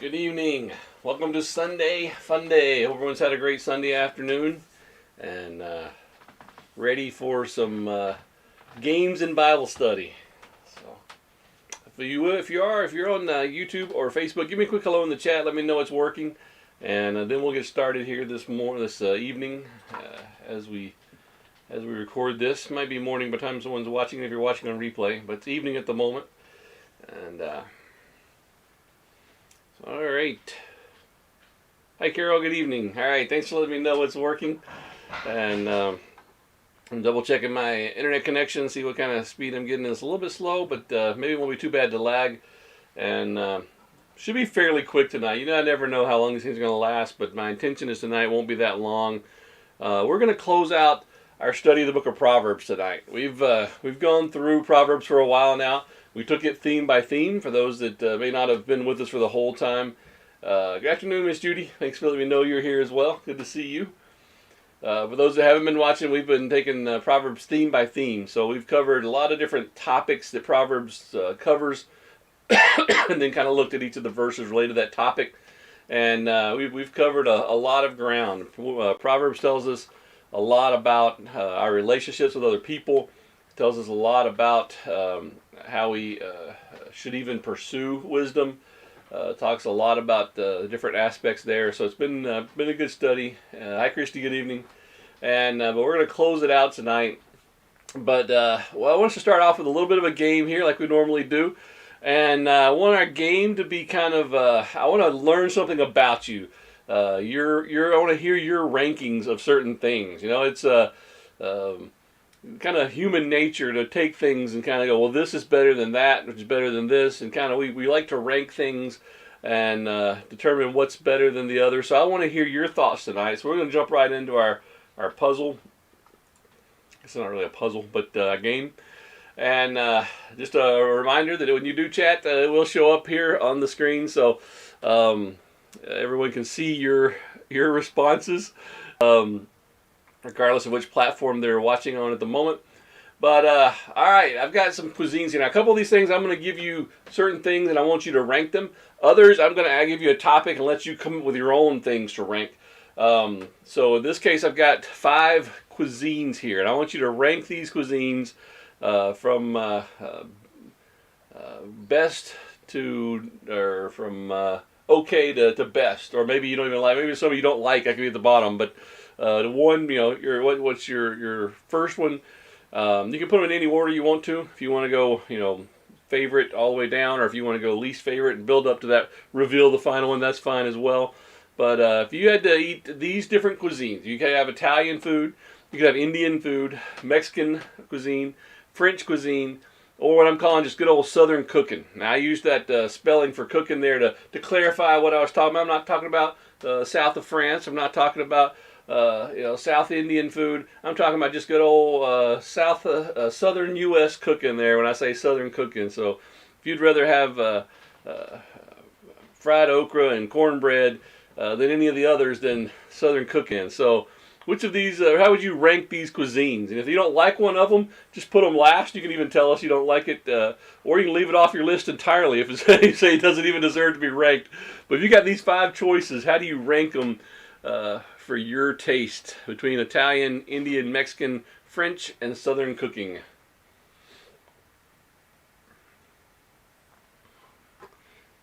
Good evening. Welcome to Sunday Funday. Hope everyone's had a great Sunday afternoon and ready for some games and Bible study. So, if you're on YouTube or Facebook, give me a quick hello in the chat. Let me know it's working, and then we'll get started here this evening as we record this. Might be morning by the time someone's watching if you're watching on replay, but it's evening at the moment, and. All right. Hi, Carol. Good evening. All right. Thanks for letting me know it's working. And I'm double checking my internet connection, see what kind of speed I'm getting. It's a little bit slow, but maybe it won't be too bad to lag. And should be fairly quick tonight. You know, I never know how long these things are going to last, but my intention is tonight won't be that long. We're going to close out our study of the book of Proverbs tonight. We've gone through Proverbs for a while now. We took it theme by theme for those that may not have been with us for the whole time. Good afternoon, Miss Judy. Thanks for letting me know you're here as well. Good to see you. For those that haven't been watching, we've been taking Proverbs theme by theme. So we've covered a lot of different topics that Proverbs covers and then kind of looked at each of the verses related to that topic. And we've covered a lot of ground. Proverbs tells us a lot about our relationships with other people. It tells us a lot about how we should even pursue wisdom. Talks a lot about the different aspects there. So it's been a good study. Hi, Christy. Good evening. And but we're going to close it out tonight. But I want us to start off with a little bit of a game here, like we normally do. And I want our game to be kind of. I want to learn something about you. I want to hear your rankings of certain things. You know, it's kind of human nature to take things and kind of go, well, this is better than that, which is better than this, and kind of we like to rank things and determine what's better than the other. So I want to hear your thoughts tonight. So we're going to jump right into our puzzle. It's not really a puzzle, but a game. And just a reminder that when you do chat, it will show up here on the screen, so everyone can see your responses. Regardless of which platform they're watching on at the moment. But, all right, I've got some cuisines here. Now, a couple of these things, I'm going to give you certain things and I want you to rank them. Others, I'm going to give you a topic and let you come up with your own things to rank. So in this case, I've got 5 cuisines here, and I want you to rank these cuisines from best to, or from okay to best. Or maybe you don't even like, maybe some you don't like, I can be at the bottom, but the one, you know, what's your first one? You can put them in any order you want to. If you want to go, you know, favorite all the way down, or if you want to go least favorite and build up to that, reveal the final one, that's fine as well. But if you had to eat these different cuisines, you could have Italian food, you could have Indian food, Mexican cuisine, French cuisine, or what I'm calling just good old Southern cooking. Now I use that spelling for cooking there to clarify what I was talking about. I'm not talking about south of France. I'm not talking about South Indian food. I'm talking about just good old Southern U.S. cooking there when I say Southern cooking. So if you'd rather have fried okra and cornbread than any of the others, then Southern cooking. So which of these, how would you rank these cuisines? And if you don't like one of them, just put them last. You can even tell us you don't like it, or you can leave it off your list entirely if you say it doesn't even deserve to be ranked. But if you got these 5 choices, how do you rank them for your taste between Italian, Indian, Mexican, French, and Southern cooking?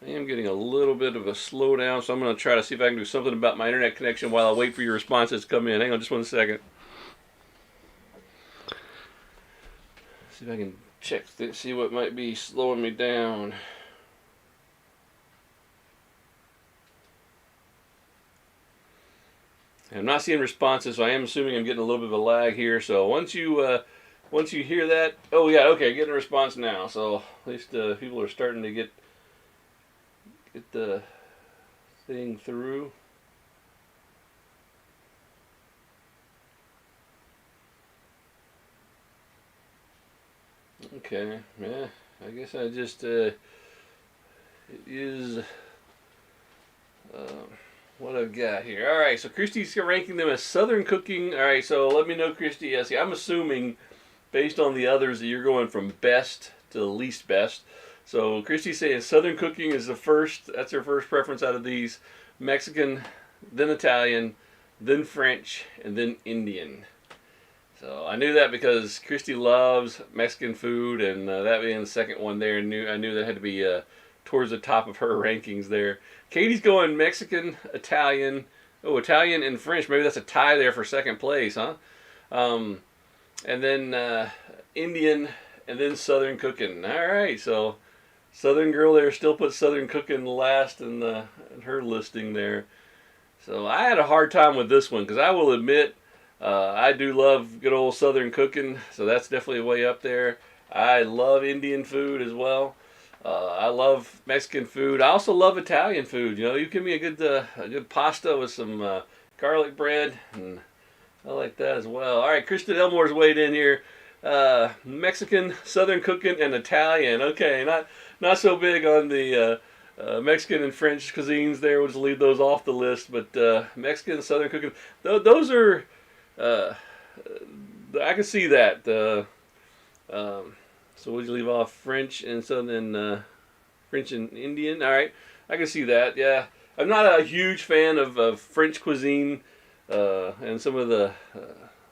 I am getting a little bit of a slowdown, so I'm going to try to see if I can do something about my internet connection while I wait for your responses to come in. Hang on just one second. See if I can check, see what might be slowing me down. I'm not seeing responses, so I am assuming I'm getting a little bit of a lag here. So once you hear that, oh yeah, okay, getting a response now. So at least people are starting to get the thing through. Okay, yeah, I guess I just it is what I've got here. All right, so Christy's ranking them as Southern cooking. All right, so let me know, Christy. Yeah, see, I'm assuming based on the others that you're going from best to least best. So Christy's saying Southern cooking is the first. That's her first preference out of these. Mexican, then Italian, then French, and then Indian. So I knew that because Christy loves Mexican food, and that being the second one there, I knew that had to be towards the top of her rankings there. Katie's going Mexican, Italian, Italian and French. Maybe that's a tie there for second place, huh? And then Indian, and then Southern cooking. All right, so Southern girl there still puts Southern cooking last in her listing there. So I had a hard time with this one because I will admit I do love good old Southern cooking, so that's definitely way up there. I love Indian food as well. I love Mexican food. I also love Italian food. You know, you give me a good pasta with some garlic bread, and I like that as well. All right, Kristen Elmore's weighed in here. Mexican, Southern cooking, and Italian. Okay, not so big on the Mexican and French cuisines there. We'll just leave those off the list. But Mexican, Southern cooking, those are, I can see that. So we'll leave off French and Southern, French and Indian. All right, I can see that. Yeah, I'm not a huge fan of French cuisine and some of the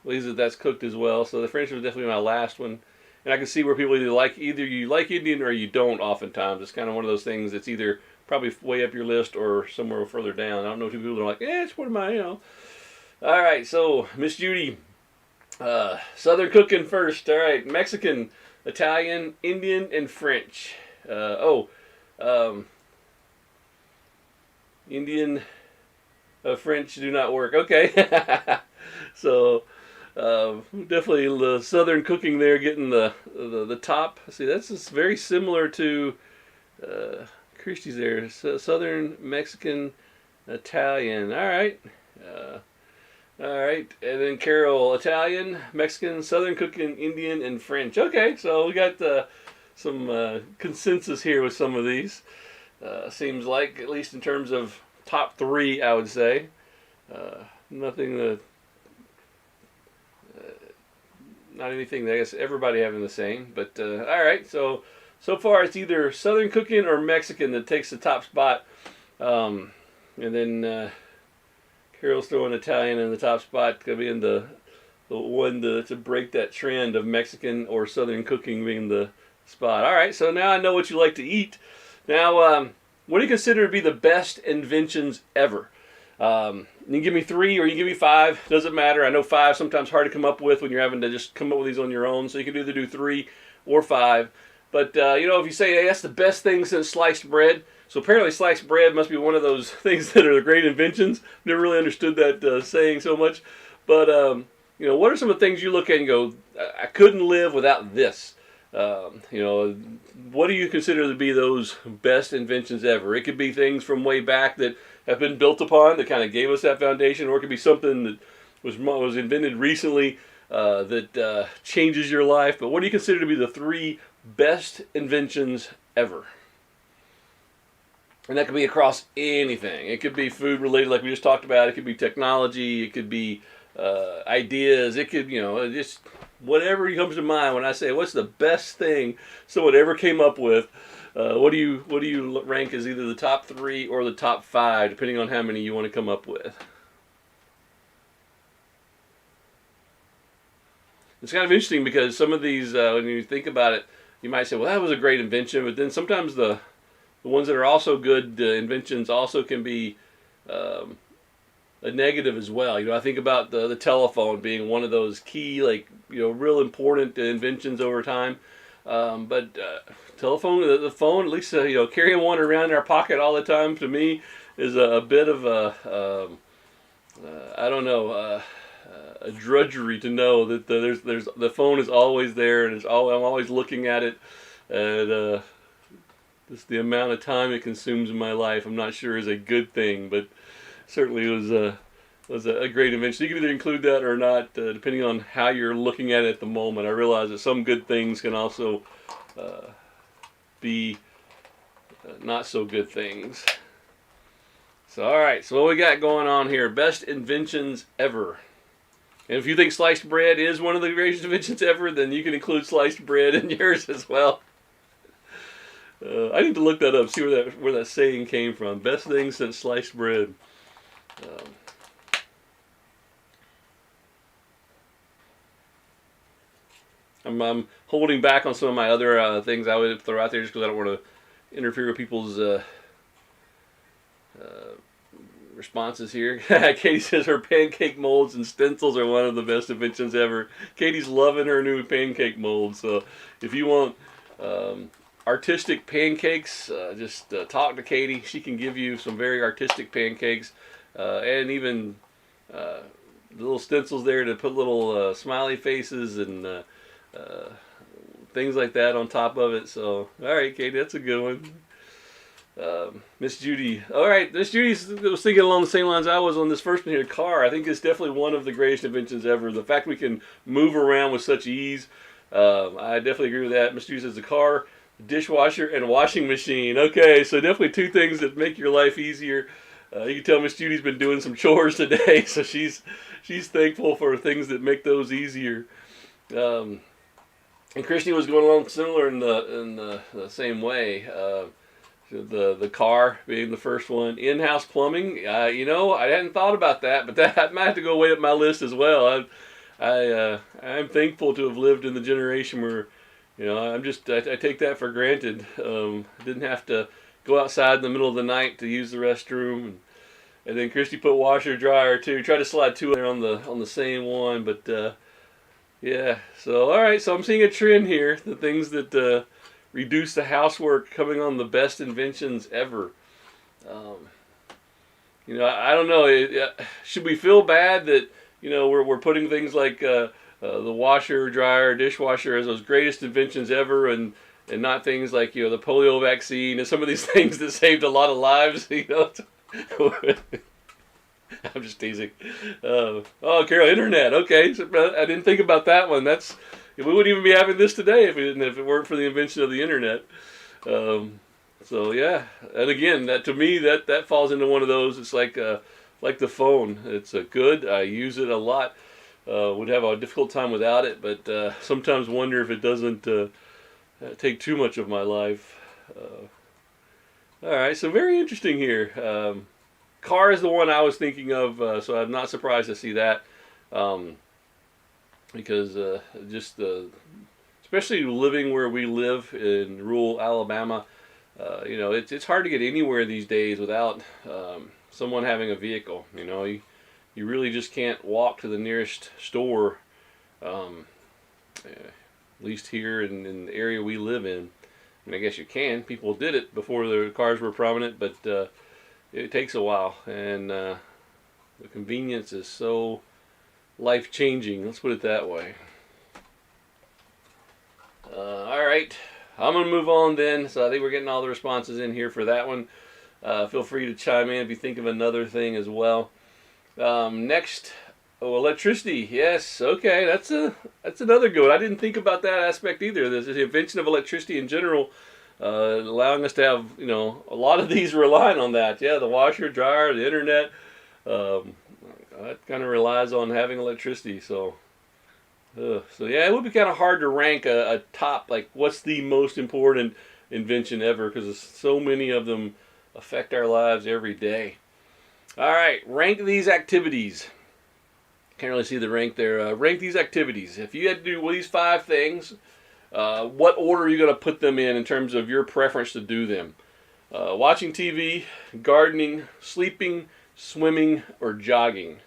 ways that's cooked as well. So the French was definitely my last one. And I can see where people either you like Indian or you don't oftentimes. It's kind of one of those things that's either probably way up your list or somewhere further down. I don't know, two people are like, it's one of my, All right, so Miss Judy, Southern cooking first. All right, Mexican, Italian, Indian, and French. Indian, French do not work. Okay, so definitely the Southern cooking there getting the top. See, that's just very similar to Christie's there. So Southern, Mexican, Italian. All right. All right, and then Carol, Italian, Mexican, Southern cooking, Indian, and French. Okay, so we got some consensus here with some of these. Seems like, at least in terms of top three, I would say. Nothing that, not anything that I guess everybody having the same. But all right, so far it's either Southern cooking or Mexican that takes the top spot, and then Carol's throwing Italian in the top spot, gonna be in the one to break that trend of Mexican or Southern cooking being the spot. All right, so now I know what you like to eat. Now, what do you consider to be the best inventions ever? You can give me 3 or you can give me 5. Doesn't matter. I know 5 sometimes hard to come up with when you're having to just come up with these on your own. So you can either do 3 or 5. But if you say, hey, that's the best thing since sliced bread. So apparently sliced bread must be one of those things that are the great inventions. Never really understood that saying so much. But what are some of the things you look at and go, I couldn't live without this? What do you consider to be those best inventions ever? It could be things from way back that have been built upon that kind of gave us that foundation, or it could be something that was invented recently that changes your life. But what do you consider to be the 3 best inventions ever? And that could be across anything. It could be food related, like we just talked about. It could be technology. It could be ideas. It could, just whatever comes to mind when I say what's the best thing someone ever came up with. What do you rank as either the top 3 or the top 5, depending on how many you want to come up with? It's kind of interesting because some of these, when you think about it, you might say, well, that was a great invention, but then sometimes the ones that are also good inventions also can be a negative as well. I think about the telephone being one of those key, real important inventions over time. But telephone, the phone, at least carrying one around in our pocket all the time, to me is a bit of a drudgery to know that there's the phone is always there, and I'm always looking at it, and just the amount of time it consumes in my life, I'm not sure is a good thing, but certainly it was a great invention. You can either include that or not, depending on how you're looking at it at the moment. I realize that some good things can also be not so good things. So, all right. So, what we got going on here? Best inventions ever. And if you think sliced bread is one of the greatest inventions ever, then you can include sliced bread in yours as well. I need to look that up, see where that saying came from. Best thing since sliced bread. Um, I'm holding back on some of my other things I would throw out there just because I don't want to interfere with people's uh, responses here. Katie says her pancake molds and stencils are one of the best inventions ever. Katie's loving her new pancake mold. So if you want artistic pancakes, just talk to Katie. She can give you some very artistic pancakes and even little stencils there to put little smiley faces and things like that on top of it. So, all right, Katie, that's a good one. Miss Judy. All right, Miss Judy was thinking along the same lines I was on this first one here, car. I think it's definitely one of the greatest inventions ever. The fact we can move around with such ease. I definitely agree with that. Miss Judy says the car, dishwasher, and washing machine. Okay, so definitely two things that make your life easier. You can tell Miss Judy's been doing some chores today, so she's thankful for things that make those easier. Um, and Christy was going along similar in the same way. The car being the first one. In-house plumbing. I hadn't thought about that, but that might have to go way up my list as well. I'm thankful to have lived in the generation where, I take that for granted. Didn't have to go outside in the middle of the night to use the restroom, and then Christy put washer dryer too. Tried to slide two there on the same one, but yeah. So all right. So I'm seeing a trend here. The things that reduce the housework coming on the best inventions ever. Um, I don't know. Should we feel bad that we're putting things like the washer, dryer, dishwasher as those greatest inventions ever, and not things like the polio vaccine and some of these things that saved a lot of lives? I'm just teasing. Oh, Carol, internet. Okay, so, I didn't think about that one. We wouldn't even be having this today if it weren't for the invention of the internet. So yeah, and again, that to me that falls into one of those. It's like the phone. It's good. I use it a lot. Would have a difficult time without it, but sometimes wonder if it doesn't take too much of my life. All right, so very interesting here. Car is the one I was thinking of, so I'm not surprised to see that. Because especially living where we live in rural Alabama, it's hard to get anywhere these days without someone having a vehicle. You really just can't walk to the nearest store, at least here in the area we live in. And I guess you can. People did it before the cars were prominent, but it takes a while, and the convenience is so life-changing. Let's put it that way. All right, I'm going to move on then. So I think we're getting all the responses in here for that one. Feel free to chime in if you think of another thing as well. Next, electricity. Yes, okay, that's another good one. I didn't think about that aspect either. This is the invention of electricity in general, allowing us to have a lot of these relying on that. Yeah, the washer, dryer, the internet. That kind of relies on having electricity. So yeah, it would be kind of hard to rank a top, like what's the most important invention ever, because so many of them affect our lives every day. All right, rank these activities. Can't really see the rank there. Rank these activities. If you had to do these 5 things, what order are you going to put them in terms of your preference to do them? Watching TV, gardening, sleeping, swimming, or jogging.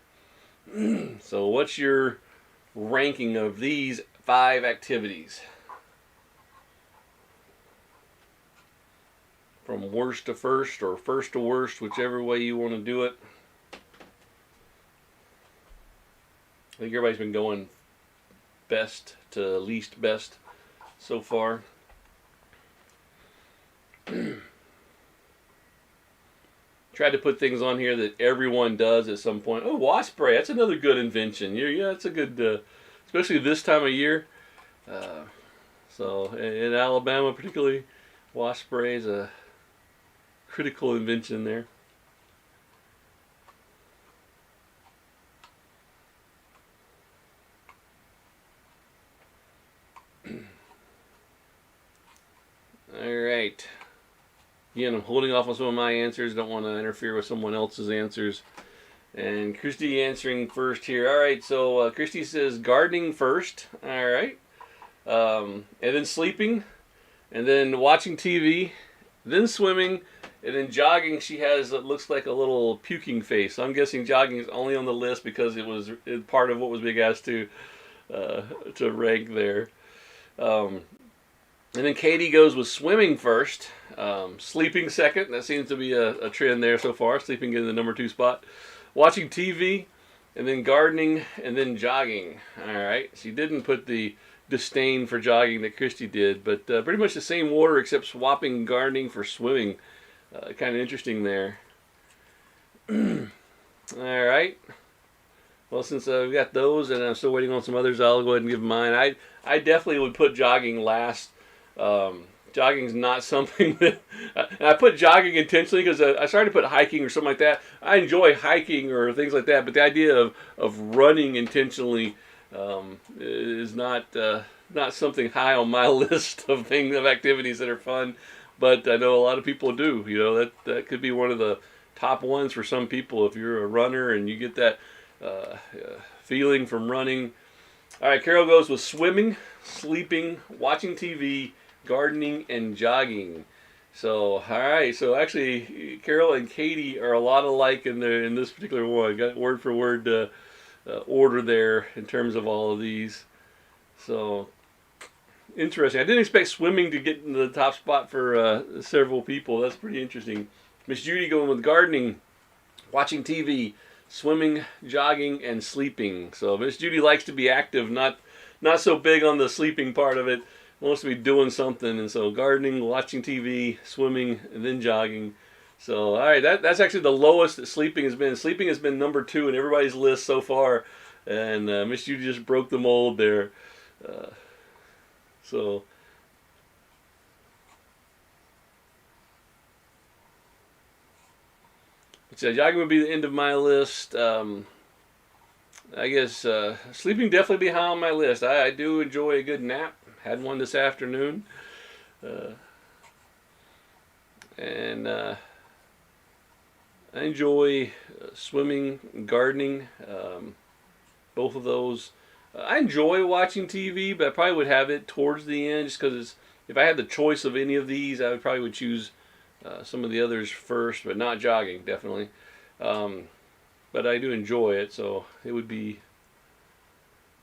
So what's your ranking of these 5 activities? From worst to first, or first to worst, whichever way you want to do it. I think everybody's been going best to least best so far. Tried to put things on here that everyone does at some point. Oh, wasp spray. That's another good invention. Yeah, that's a good, especially this time of year. So in Alabama particularly, wasp spray is a critical invention there. All right. Again, I'm holding off on some of my answers. Don't want to interfere with someone else's answers. And Christy answering first here. All right, so Christy says gardening first. All right. And then sleeping. And then watching TV. Then swimming. And then jogging. She has, it looks like a little puking face. So I'm guessing jogging is only on the list because it was part of what was being asked to rank there. And then Katie goes with swimming first, sleeping second. That seems to be a trend there so far. Sleeping in the number 2 spot. Watching TV, and then gardening, and then jogging. All right. She didn't put the disdain for jogging that Christy did, but pretty much the same order except swapping gardening for swimming. Kind of interesting there. All right. Well, since I've got those and I'm still waiting on some others, I'll go ahead and give mine. I definitely would put jogging last. Jogging's not something that, and I put jogging intentionally because I started to put hiking or something like that. I enjoy hiking or things like that, but the idea of running intentionally is not something high on my list of activities that are fun. But I know a lot of people do. You know, that could be one of the top ones for some people if you're a runner and you get that feeling from running. All right, Carol goes with swimming, sleeping, watching TV, gardening, and jogging. So, all right. So actually, Carol and Katie are a lot alike in this particular one. Got word for word order there in terms of all of these. So interesting. I didn't expect swimming to get in the top spot for several people. That's pretty interesting. Miss Judy going with gardening, watching TV, swimming, jogging, and sleeping. So Miss Judy likes to be active, not so big on the sleeping part of it. Wants to be doing something, and so gardening, watching TV, swimming, and then jogging. So, all right, that's actually the lowest that sleeping has been. Sleeping has been number 2 in everybody's list so far, and Miss Judy just broke the mold there. So, jogging would be the end of my list. I guess sleeping definitely be high on my list. I do enjoy a good nap. Had one this afternoon. And I enjoy swimming, gardening, both of those. I enjoy watching TV, but I probably would have it towards the end just because if I had the choice of any of these, I probably would choose some of the others first, but not jogging, definitely. But I do enjoy it, so it would be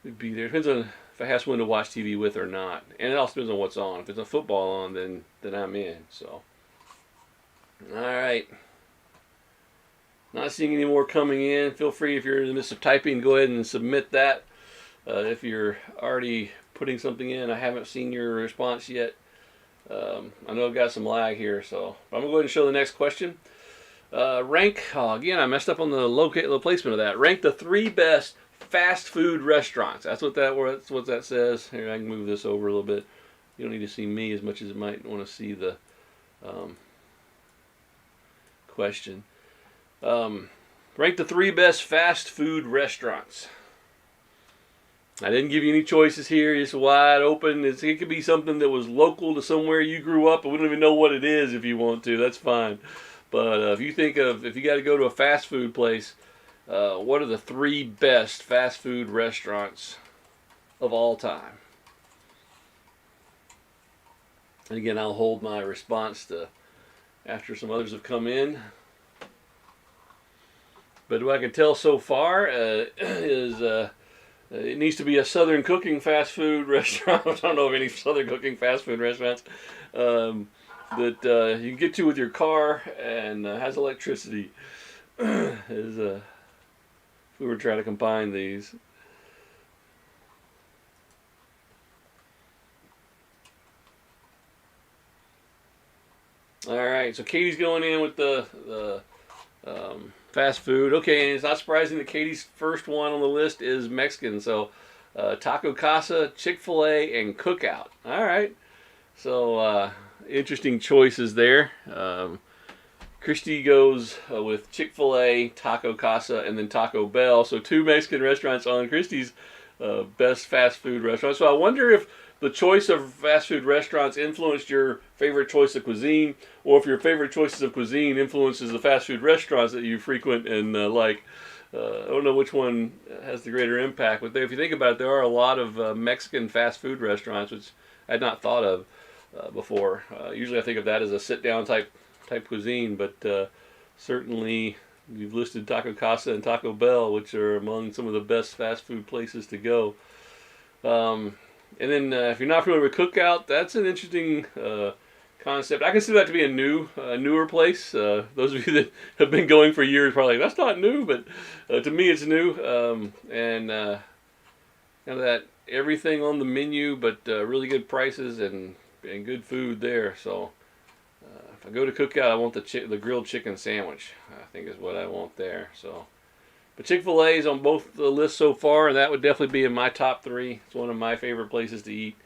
there. Depends on if I have someone to watch TV with or not, and it also depends on what's on. If it's a football on, then I'm in. So, all right. Not seeing any more coming in. Feel free if you're in the midst of typing, go ahead and submit that. If you're already putting something in, I haven't seen your response yet. I know I've got some lag here, so I'm gonna go ahead and show the next question. Rank. Oh, again, I messed up on the placement of that. Rank the 3 best fast food restaurants. That's what that says. Here, I can move this over a little bit. You don't need to see me as much as you might want to see the question. Rank the 3 best fast food restaurants. I didn't give you any choices here. It's wide open. It could be something that was local to somewhere you grew up, but we don't even know what it is if you want to. That's fine. But if you got to go to a fast food place, what are the 3 best fast food restaurants of all time? And again, I'll hold my response to after some others have come in. But what I can tell so far is it needs to be a Southern cooking fast food restaurant. I don't know of any Southern cooking fast food restaurants that you can get to with your car and has electricity. If we were trying to combine these. All right, so Katie's going in with the fast food. Okay, and it's not surprising that Katie's first one on the list is Mexican. So Taco Casa, Chick-fil-A, and Cookout. All right, so interesting choices there. Christy goes with Chick-fil-A, Taco Casa, and then Taco Bell. So 2 Mexican restaurants on Christy's best fast food restaurants. So I wonder if the choice of fast food restaurants influenced your favorite choice of cuisine, or if your favorite choices of cuisine influences the fast food restaurants that you frequent and like. I don't know which one has the greater impact, but if you think about it, there are a lot of Mexican fast food restaurants, which I had not thought of before. Usually I think of that as a sit-down type cuisine, but certainly you've listed Taco Casa and Taco Bell, which are among some of the best fast food places to go. And then if you're not familiar with Cookout, that's an interesting concept. I consider that to be a newer place. Those of you that have been going for years probably like, that's not new, but to me it's new. And kind of that everything on the menu, but really good prices and good food there. So if I go to Cookout, I want the grilled chicken sandwich. I think is what I want there. So, but Chick-fil-A is on both the lists so far, and that would definitely be in my top 3. It's one of my favorite places to eat.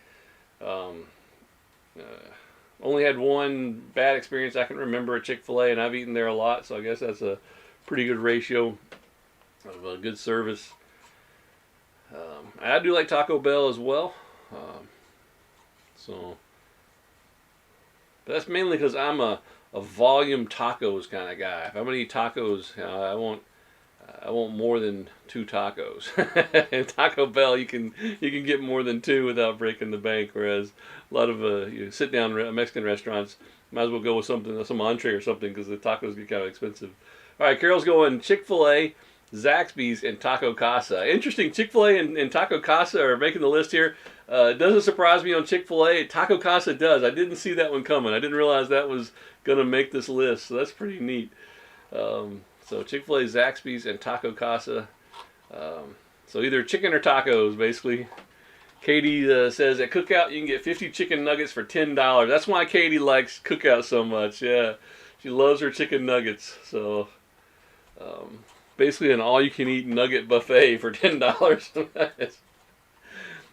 Only had one bad experience I can remember at Chick-fil-A, and I've eaten there a lot, so I guess that's a pretty good ratio of good service. I do like Taco Bell as well. But that's mainly because I'm a volume tacos kind of guy. If I'm gonna eat tacos, I want more than 2 tacos. And Taco Bell, you can get more than 2 without breaking the bank. Whereas a lot of sit down Mexican restaurants might as well go with some entree or something because the tacos get kind of expensive. All right, Carol's going Chick-fil-A, Zaxby's, and Taco Casa. Interesting, Chick-fil-A and Taco Casa are making the list here. It doesn't surprise me on Chick-fil-A. Taco Casa does. I didn't see that one coming. I didn't realize that was going to make this list, so that's pretty neat. So Chick-fil-A, Zaxby's, and Taco Casa. So either chicken or tacos, basically. Katie says at Cookout you can get 50 chicken nuggets for $10. That's why Katie likes Cookout so much. Yeah, she loves her chicken nuggets. So basically an all-you-can-eat nugget buffet for $10.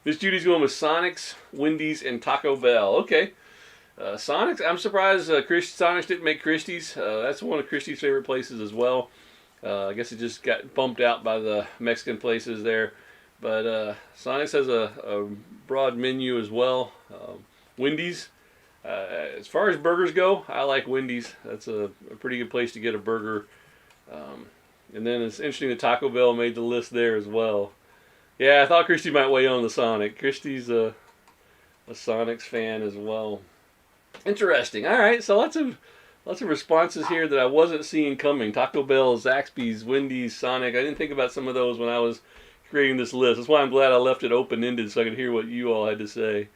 Miss Judy's going with Sonic's, Wendy's, and Taco Bell. Okay. Sonic's, I'm surprised Sonic's didn't make Christie's. That's one of Christie's favorite places as well. I guess it just got bumped out by the Mexican places there. But Sonic's has a broad menu as well. Wendy's, as far as burgers go, I like Wendy's. That's a pretty good place to get a burger. And then it's interesting that Taco Bell made the list there as well. Yeah, I thought Christy might weigh on the Sonic. Christy's a Sonic's fan as well. Interesting. All right, so lots of responses here that I wasn't seeing coming. Taco Bell, Zaxby's, Wendy's, Sonic. I didn't think about some of those when I was creating this list. That's why I'm glad I left it open-ended so I could hear what you all had to say.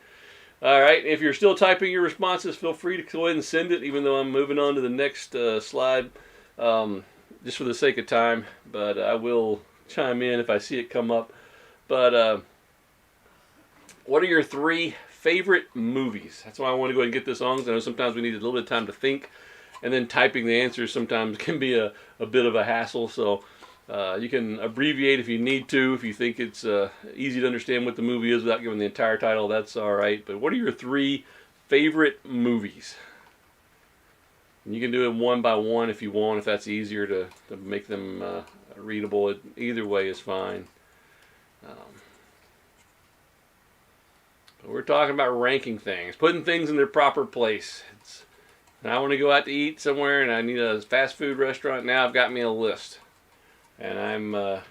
All right, if you're still typing your responses, feel free to go ahead and send it, even though I'm moving on to the next slide, just for the sake of time. But I will chime in if I see it come up. But what are your 3 favorite movies? That's why I want to go ahead and get this on, because I know sometimes we need a little bit of time to think, and then typing the answers sometimes can be a bit of a hassle. So you can abbreviate if you need to, if you think it's easy to understand what the movie is without giving the entire title, that's all right. But what are your 3 favorite movies? And you can do it one by one if you want, if that's easier to make them readable. Either way is fine. But we're talking about ranking things, putting things in their proper place. And I want to go out to eat somewhere and I need a fast food restaurant. Now I've got me a list. And I'm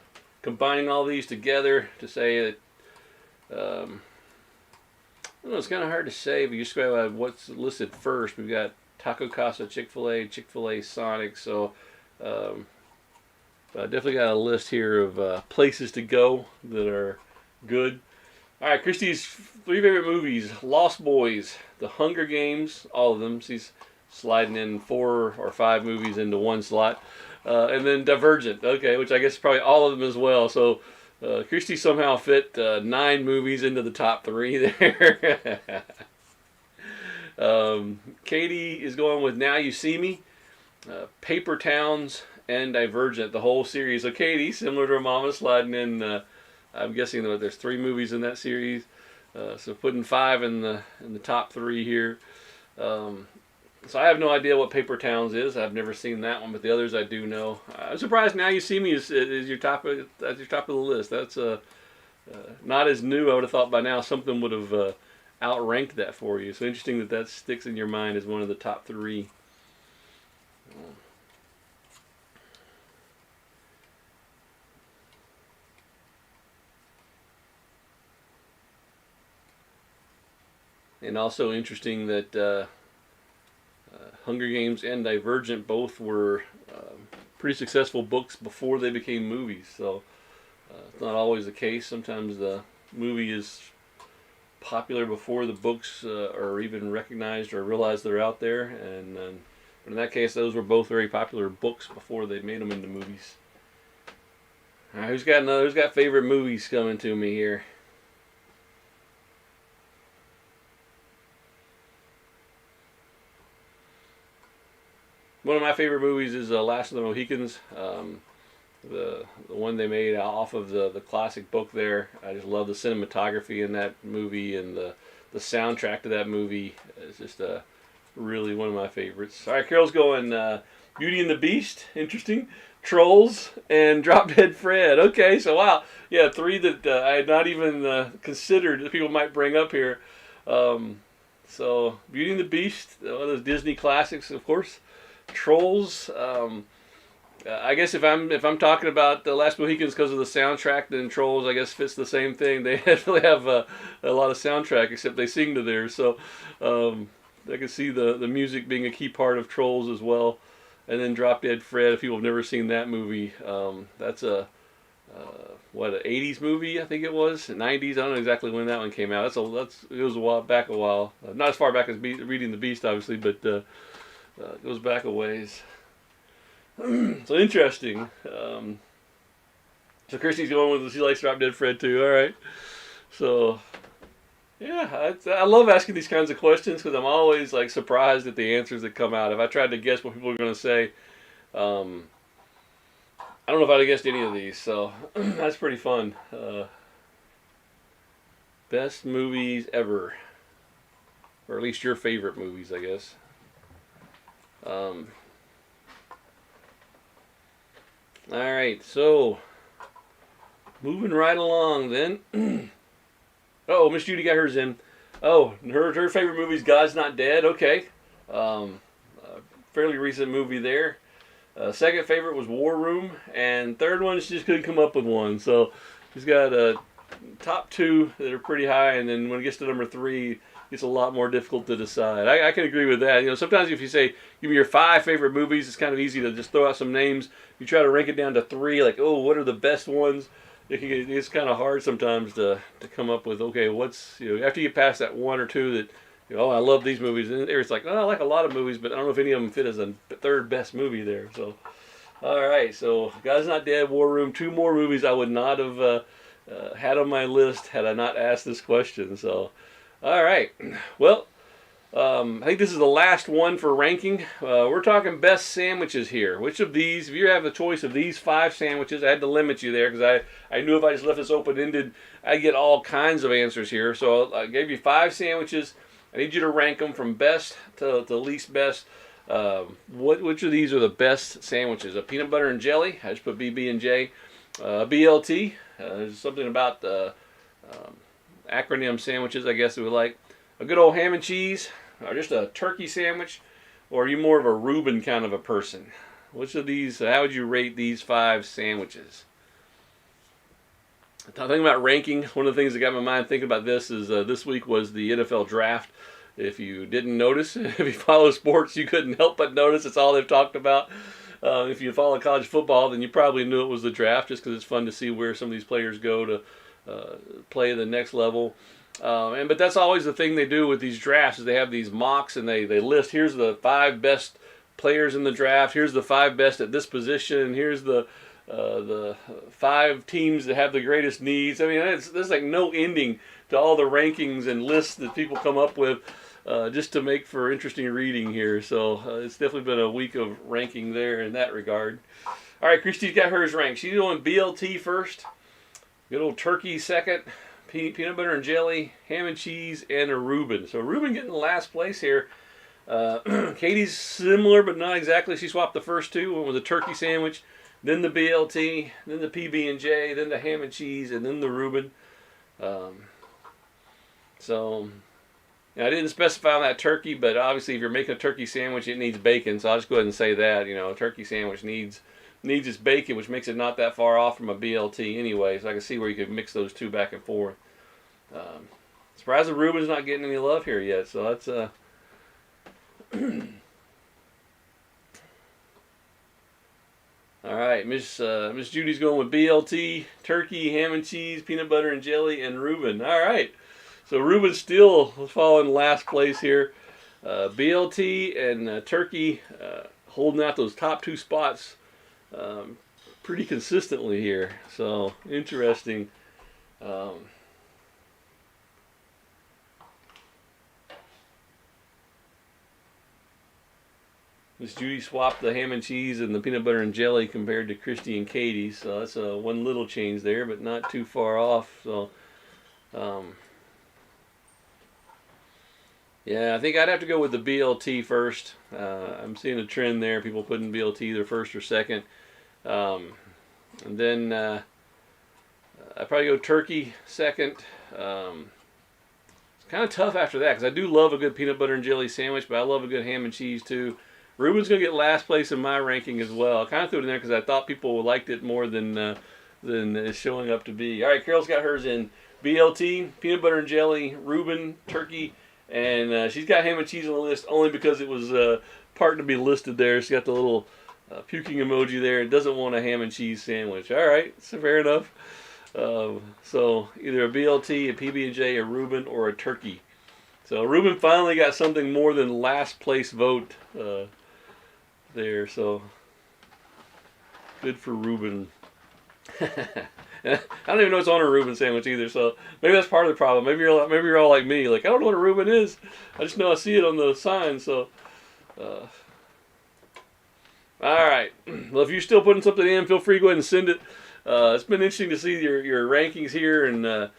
combining all these together to say that, I don't know, it's kind of hard to say, but you just go by what's listed first. We've got Taco Casa, Chick-fil-A, Sonic. So I definitely got a list here of places to go that are good. All right, Christy's 3 favorite movies: Lost Boys, The Hunger Games, all of them. She's sliding in 4 or 5 movies into one slot. And then Divergent, okay, which I guess is probably all of them as well. So Christy somehow fit 9 movies into the top 3 there. Katie is going with Now You See Me, Paper Towns, and Divergent, the whole series. So Katie, similar to her mama, sliding in, I'm guessing that there's 3 movies in that series. So putting 5 in the top 3 here. So I have no idea what Paper Towns is. I've never seen that one, but the others I do know. I'm surprised Now You See Me is your top of the list. That's not as new. I would have thought by now something would have outranked that for you. So interesting that that sticks in your mind as one of the top three. And also interesting that Hunger Games and Divergent both were pretty successful books before they became movies. So it's not always the case. Sometimes the movie is popular before the books are even recognized or realized they're out there. And but in that case, those were both very popular books before they made them into movies. All right, who's got favorite movies coming to me here? One of my favorite movies is Last of the Mohicans. The one they made off of the classic book there. I just love the cinematography in that movie, and the soundtrack to that movie is just really one of my favorites. All right, Carol's going Beauty and the Beast. Interesting. Trolls and Drop Dead Fred. Okay, so wow. Yeah, three that I had not even considered that people might bring up here. So Beauty and the Beast, one of those Disney classics, of course. Trolls. I guess if I'm talking about the Last Mohicans because of the soundtrack, then Trolls I guess fits the same thing. They really have a lot of soundtrack, except they sing to theirs. So I can see the music being a key part of Trolls as well. And then Drop Dead Fred. If people have never seen that movie, that's an 80s movie I think it was, 90s. I don't know exactly when that one came out. It was a while. Not as far back as Reading the Beast, obviously, but it goes back a ways. So interesting. So Christy's going with, she likes Drop Dead Fred too. All right. So yeah, I love asking these kinds of questions because I'm always like surprised at the answers that come out. If I tried to guess what people are going to say, I don't know if I'd have guessed any of these. So that's pretty fun. Best movies ever, or at least your favorite movies, I guess. All right, so moving right along then. Oh, Miss Judy got hers in. Oh, her favorite movie is God's Not Dead. Okay, fairly recent movie there. Second favorite was War Room, and third one she just couldn't come up with one. So she's got top two that are pretty high, and then when it gets to number three, it's a lot more difficult to decide. I can agree with that. You know, sometimes if you say, give me your 5 favorite movies, it's kind of easy to just throw out some names. You try to rank it down to 3, like, oh, what are the best ones? It's kind of hard sometimes to come up with, okay, what's, you know, after you pass that 1 or 2 that, you know, oh, I love these movies. And it's like, oh, I like a lot of movies, but I don't know if any of them fit as a third best movie there. So, all right, so God's Not Dead, War Room, 2 more movies I would not have had on my list had I not asked this question. So, all right. Well, I think this is the last one for ranking. We're talking best sandwiches here. Which of these, if you have the choice of these 5 sandwiches, I had to limit you there because I knew if I just left this open-ended, I'd get all kinds of answers here. So I gave you 5 sandwiches. I need you to rank them from best to least best. Which of these are the best sandwiches? A peanut butter and jelly. I just put BB&J. BLT. There's something about acronym sandwiches, I guess we would like. A good old ham and cheese, or just a turkey sandwich, or are you more of a Reuben kind of a person? Which of these, how would you rate these 5 sandwiches? Talking about ranking, one of the things that got my mind thinking about this is this week was the NFL draft. If you didn't notice, if you follow sports, you couldn't help but notice it's all they've talked about. If you follow college football, then you probably knew it was the draft just because it's fun to see where some of these players go to play at the next level. But that's always the thing they do with these drafts is they have these mocks and they list, here's the 5 best players in the draft, here's the 5 best at this position, here's the 5 teams that have the greatest needs. I mean, there's like no ending to all the rankings and lists that people come up with just to make for interesting reading here. So it's definitely been a week of ranking there in that regard. All right, Christy's got hers ranked. She's doing BLT first, good old turkey second, peanut butter and jelly, ham and cheese, and a Reuben. So Reuben getting the last place here. Katie's similar, but not exactly. She swapped the first 2. One was a turkey sandwich, then the BLT, then the PB&J, then the ham and cheese, and then the Reuben. Um, so I didn't specify on that turkey, but obviously if you're making a turkey sandwich, it needs bacon. So I'll just go ahead and say that. A turkey sandwich needs its bacon, which makes it not that far off from a BLT anyway. So I can see where you could mix those two back and forth. Surprised the Reuben's not getting any love here yet. So that's all right. Miss Judy's going with BLT, turkey, ham and cheese, peanut butter and jelly, and Reuben. All right. So Reuben's still following last place here. BLT and turkey holding out those top two spots pretty consistently here. So interesting. Miss Judy swapped the ham and cheese and the peanut butter and jelly compared to Christy and Katie. So that's one little change there, but not too far off. So yeah, I think I'd have to go with the BLT first. I'm seeing a trend there, people putting BLT either first or second. And then I'd probably go turkey second. It's kind of tough after that because I do love a good peanut butter and jelly sandwich, but I love a good ham and cheese too. Reuben's going to get last place in my ranking as well. I kind of threw it in there because I thought people liked it more than it's showing up to be. All right, Carol's got hers in BLT, peanut butter and jelly, Reuben, turkey, and she's got ham and cheese on the list only because it was part to be listed there. She's got the little puking emoji there. It doesn't want a ham and cheese sandwich. All right, so fair enough. So either a BLT, a PB&J, a Reuben, or a turkey. So Reuben finally got something more than last place vote there. So good for Reuben. I don't even know what's on a Reuben sandwich either, so maybe that's part of the problem. Maybe you're all like me, like I don't know what a Reuben is. I just know I see it on the sign. So, all right. Well, if you're still putting something in, feel free to go ahead and send it. It's been interesting to see your rankings here and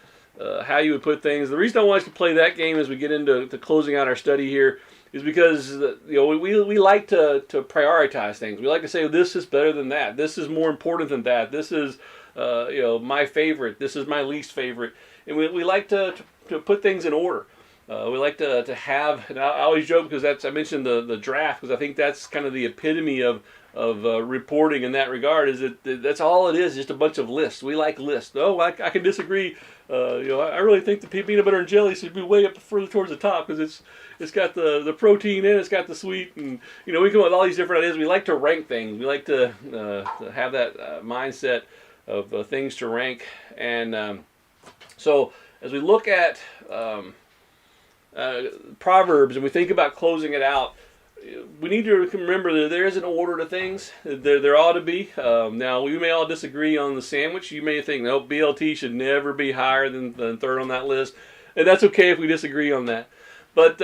how you would put things. The reason I want us to play that game as we get into closing out our study here is because we like to prioritize things. We like to say this is better than that. This is more important than that. This is my favorite. This is my least favorite. And we like to put things in order. We like to have, and I always joke because I mentioned the draft because I think that's kind of the epitome of reporting in that regard. Is that's all it is, just a bunch of lists. We like lists. Oh, I can disagree. I really think the peanut butter and jelly should be way up further towards the top because it's got the protein in it, it's got the sweet, and we come up with all these different ideas. We like to rank things. We like to have that mindset of things to rank. And so as we look at Proverbs and we think about closing it out, we need to remember that there is an order to things. There ought to be. Now, we may all disagree on the sandwich. You may think, no, BLT should never be higher than third on that list. And that's okay if we disagree on that. But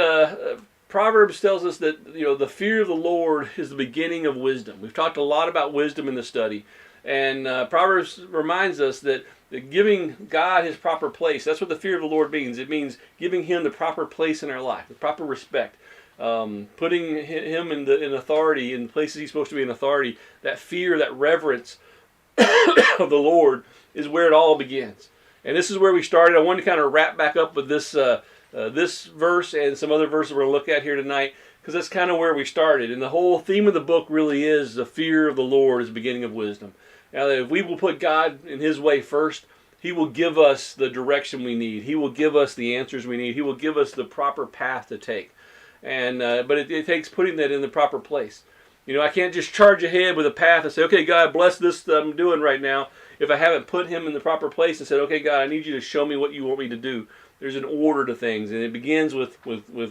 Proverbs tells us that the fear of the Lord is the beginning of wisdom. We've talked a lot about wisdom in the study. And Proverbs reminds us that giving God his proper place, that's what the fear of the Lord means. It means giving him the proper place in our life, the proper respect. Putting him in authority, in places he's supposed to be in authority. That fear, that reverence of the Lord is where it all begins. And this is where we started. I wanted to kind of wrap back up with this verse and some other verses we're going to look at here tonight, because that's kind of where we started. And the whole theme of the book really is the fear of the Lord is the beginning of wisdom. Now, if we will put God in his way first, he will give us the direction we need. He will give us the answers we need. He will give us the proper path to take. And but it takes putting that in the proper place. I can't just charge ahead with a path and say, okay, God, bless this that I'm doing right now, if I haven't put him in the proper place and said, okay, God, I need you to show me what you want me to do. There's an order to things, and it begins with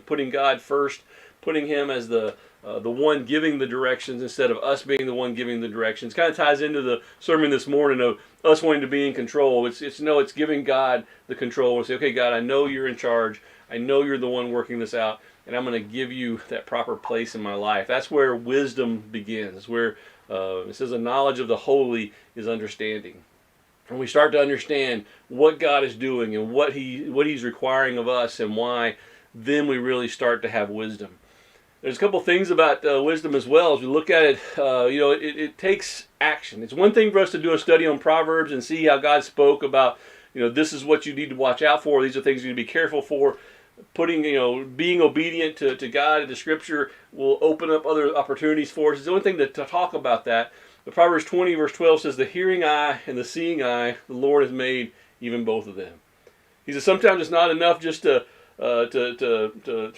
putting God first, putting him as the one giving the directions instead of us being the one giving the directions. Kind of ties into the sermon this morning of us wanting to be in control. It's giving God the control. We'll say, okay, God, I know you're in charge. I know you're the one working this out, and I'm going to give you that proper place in my life. That's where wisdom begins, where it says the knowledge of the holy is understanding. When we start to understand what God is doing and what he's requiring of us and why, then we really start to have wisdom. There's a couple things about wisdom as well. As we look at it, it takes action. It's one thing for us to do a study on Proverbs and see how God spoke about this is what you need to watch out for. These are things you need to be careful for. Being obedient to God and to Scripture will open up other opportunities for us. It's the only thing to talk about that. The Proverbs 20 verse 12 says, the hearing eye and the seeing eye, the Lord has made even both of them. He says sometimes it's not enough just to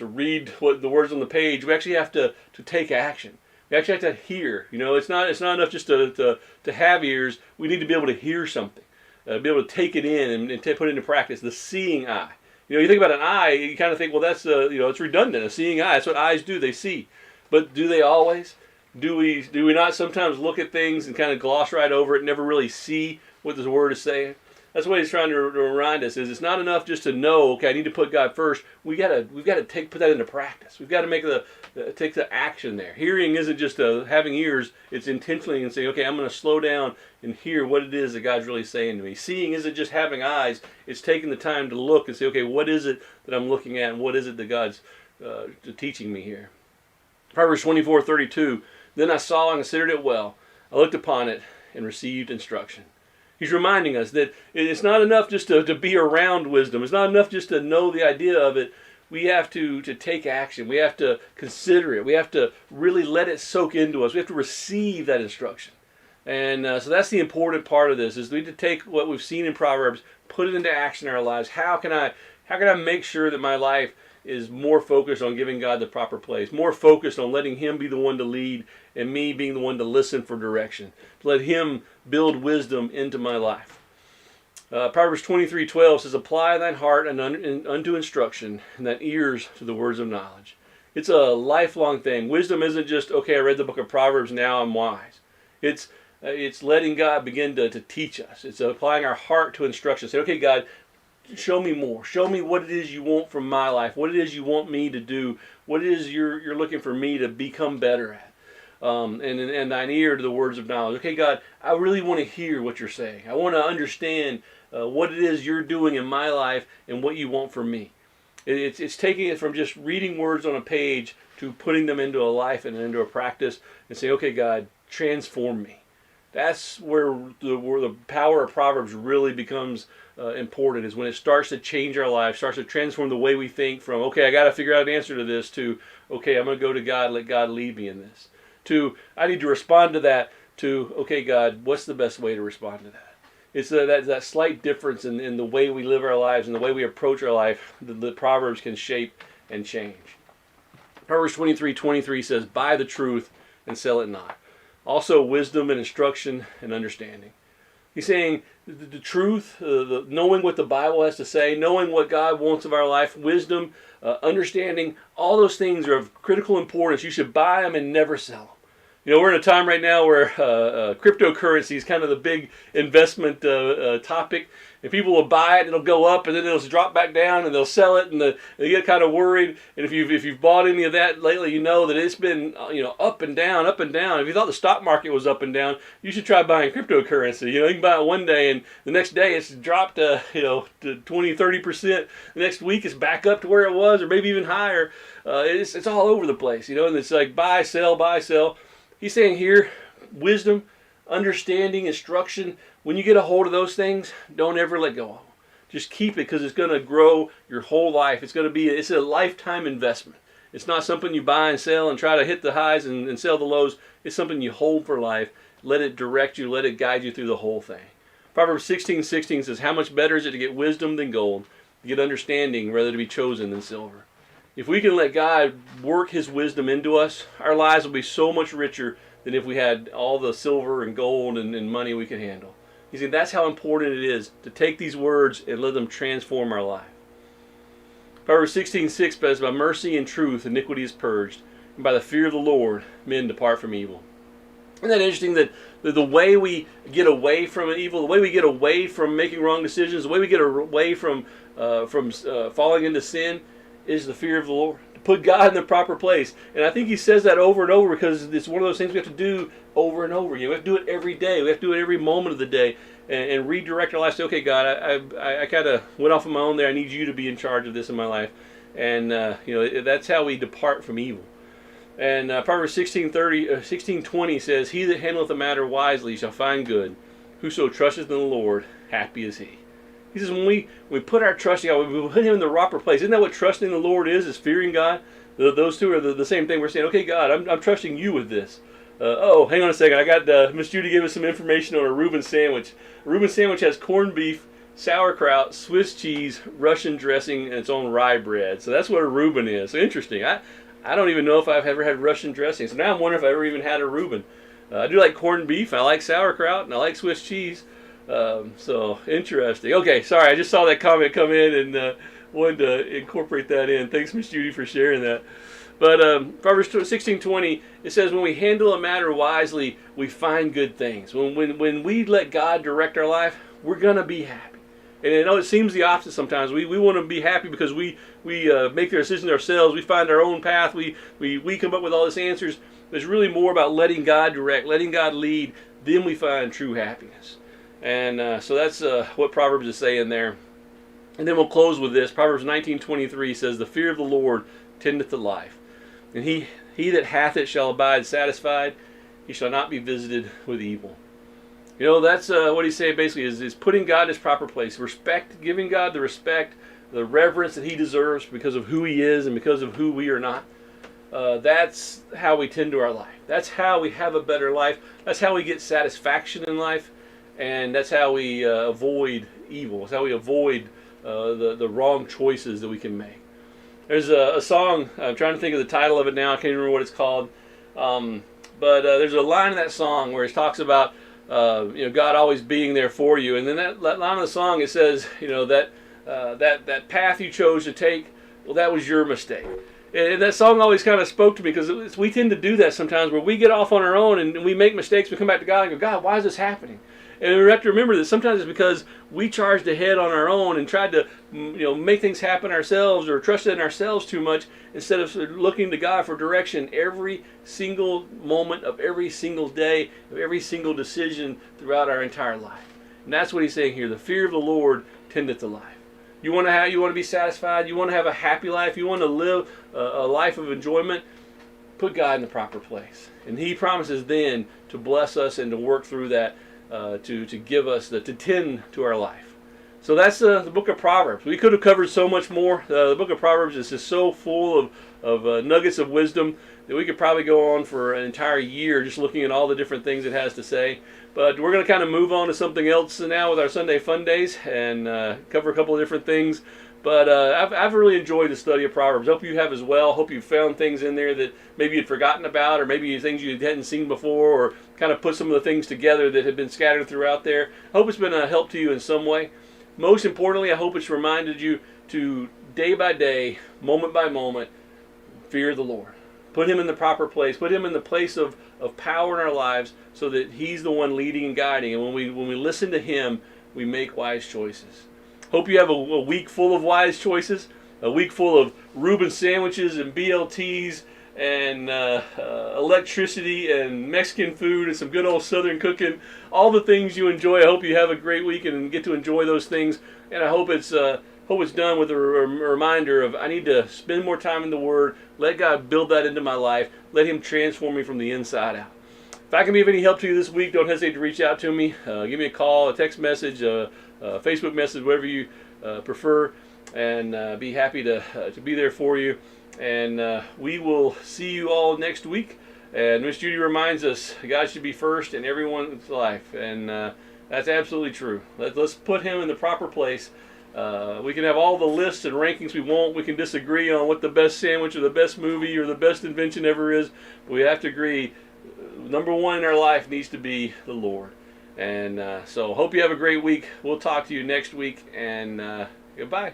read what the words on the page. We actually have to take action. We actually have to hear. It's not enough just to have ears. We need to be able to hear something, be able to take it in and put it into practice. The seeing eye. You think about an eye, you kind of think, well, that's it's redundant. A seeing eye. That's what eyes do. They see, but do they always? Do we not sometimes look at things and kind of gloss right over it, and never really see what the Word is saying? That's what he's trying to remind us. Is it's not enough just to know. Okay, I need to put God first. We've got to put that into practice. We've got to take the action there. Hearing isn't just having ears. It's intentionally and saying, okay, I'm going to slow down and hear what it is that God's really saying to me. Seeing isn't just having eyes. It's taking the time to look and say, okay, what is it that I'm looking at, and what is it that God's teaching me here? Proverbs 24:32. Then I saw and considered it well. I looked upon it and received instruction. He's reminding us that it's not enough just to be around wisdom. It's not enough just to know the idea of it. We have to take action. We have to consider it. We have to really let it soak into us. We have to receive that instruction. And so that's the important part of this, is we need to take what we've seen in Proverbs, put it into action in our lives. How can I make sure that my life is more focused on giving God the proper place, more focused on letting Him be the one to lead and me being the one to listen for direction, to let Him build wisdom into my life. Proverbs 23:12 says, apply thine heart unto instruction, and thine ears to the words of knowledge. It's a lifelong thing. Wisdom isn't just, okay, I read the book of Proverbs, now I'm wise. It's letting God begin to teach us. It's applying our heart to instruction. Say, okay, God, show me more. Show me what it is you want from my life. What it is you want me to do. What it is you're looking for me to become better at. And thine ear to the words of knowledge. Okay, God, I really want to hear what you're saying. I want to understand what it is you're doing in my life and what you want from me. It's taking it from just reading words on a page to putting them into a life and into a practice and saying, okay, God, transform me. That's where the power of Proverbs really becomes important, is when it starts to change our lives, starts to transform the way we think from, okay, I got to figure out an answer to this, to, okay, I'm going to go to God, let God lead me in this, to, I need to respond to that, to, okay, God, what's the best way to respond to that? It's that slight difference in the way we live our lives and the way we approach our life that the Proverbs can shape and change. Proverbs 23:23 says, buy the truth and sell it not. Also wisdom and instruction and understanding. He's saying the truth, knowing what the Bible has to say, knowing what God wants of our life, wisdom, understanding, all those things are of critical importance. You should buy them and never sell them. We're in a time right now where cryptocurrency is kind of the big investment topic. And people will buy it, it'll go up, and then it'll drop back down, and they'll sell it, and they get kind of worried. And if you've bought any of that lately, you know that it's been up and down, up and down. If you thought the stock market was up and down, you should try buying cryptocurrency. You can buy it one day, and the next day it's dropped to 20-30%. The next week it's back up to where it was, or maybe even higher. It's all over the place, and it's like buy, sell, buy, sell. He's saying here, wisdom, understanding, instruction. When you get a hold of those things, don't ever let go of them. Just keep it, because it's going to grow your whole life. It's a lifetime investment. It's not something you buy and sell and try to hit the highs and sell the lows. It's something you hold for life. Let it direct you. Let it guide you through the whole thing. Proverbs 16:16 says, how much better is it to get wisdom than gold, to get understanding rather to be chosen than silver. If we can let God work His wisdom into us, our lives will be so much richer than if we had all the silver and gold and money we can handle. You see, that's how important it is to take these words and let them transform our life. Proverbs 16:6 says, by mercy and truth iniquity is purged, and by the fear of the Lord men depart from evil. Isn't that interesting that the way we get away from evil, the way we get away from making wrong decisions, the way we get away from falling into sin is the fear of the Lord. To put God in the proper place. And I think he says that over and over because it's one of those things we have to do over and over. We have to do it every day. We have to do it every moment of the day and redirect our life. Say, okay, God, I kind of went off on my own there. I need you to be in charge of this in my life. And that's how we depart from evil. And Proverbs 16:20 says, he that handleth a matter wisely shall find good. Whoso trusteth in the Lord, happy is he. He says when we put our trust in God, we put Him in the proper place. Isn't that what trusting the Lord is fearing God? Those two are the same thing. We're saying, okay, God, I'm trusting you with this. Oh, hang on a second. I got Miss Judy gave us some information on a Reuben sandwich. A Reuben sandwich has corned beef, sauerkraut, Swiss cheese, Russian dressing, and its own rye bread. So that's what a Reuben is. So interesting. I don't even know if I've ever had Russian dressing. So now I'm wondering if I ever even had a Reuben. I do like corned beef. I like sauerkraut, and I like Swiss cheese. So interesting. Okay, sorry. I just saw that comment come in and wanted to incorporate that in. Thanks, Miss Judy, for sharing that. But Proverbs 16:20, it says, when we handle a matter wisely, we find good things. When we let God direct our life, we're going to be happy. And I know it seems the opposite sometimes. We want to be happy because we make the decisions ourselves. We find our own path. We come up with all these answers. It's really more about letting God direct, letting God lead. Then we find true happiness. And so that's what Proverbs is saying there. And then we'll close with this. Proverbs 19:23 says, the fear of the Lord tendeth to life. And he that hath it shall abide satisfied. He shall not be visited with evil. You know, that's what he's saying basically is putting God in his proper place. Respect, giving God the respect, the reverence that he deserves because of who he is and because of who we are not. That's how we tend to our life. That's how we have a better life. That's how we get satisfaction in life. And that's how we avoid evil. That's how we avoid the wrong choices that we can make. There's a song, I'm trying to think of the title of it now, I can't remember what it's called. But there's a line in that song where it talks about God always being there for you. And then that line of the song, it says, that path you chose to take, well, that was your mistake. And that song always kind of spoke to me because we tend to do that sometimes where we get off on our own and we make mistakes. We come back to God and go, God, why is this happening? And we have to remember that sometimes it's because we charged ahead on our own and tried to make things happen ourselves or trusted in ourselves too much instead of looking to God for direction every single moment of every single day, of every single decision throughout our entire life. And that's what he's saying here. The fear of the Lord tendeth to life. You want to be satisfied. You want to have a happy life. You want to live a life of enjoyment. Put God in the proper place. And he promises then to bless us and to work through that to give us, to tend to our life. So that's the book of Proverbs. We could have covered so much more. The book of Proverbs is just so full of nuggets of wisdom that we could probably go on for an entire year just looking at all the different things it has to say. But we're going to kind of move on to something else now with our Sunday Fundays and cover a couple of different things. But I've really enjoyed the study of Proverbs. Hope you have as well. Hope you found things in there that maybe you'd forgotten about or maybe things you hadn't seen before or kind of put some of the things together that had been scattered throughout there. I hope it's been a help to you in some way. Most importantly, I hope it's reminded you to day by day, moment by moment, fear the Lord. Put him in the proper place. Put him in the place of power in our lives so that he's the one leading and guiding. And when we listen to him, we make wise choices. Hope you have a week full of wise choices, a week full of Reuben sandwiches and BLTs and electricity and Mexican food and some good old Southern cooking, all the things you enjoy. I hope you have a great week and get to enjoy those things. And I hope it's done with a reminder of I need to spend more time in the Word, let God build that into my life, let him transform me from the inside out. If I can be of any help to you this week, don't hesitate to reach out to me. Give me a call, a text message, Facebook message, whatever you prefer, and be happy to be there for you. And we will see you all next week. And Miss Judy reminds us God should be first in everyone's life, and that's absolutely true. Let's put him in the proper place. We can have all the lists and rankings we want. We can disagree on what the best sandwich or the best movie or the best invention ever is, but we have to agree number one in our life needs to be the Lord. And so hope you have a great week. We'll talk to you next week, and goodbye.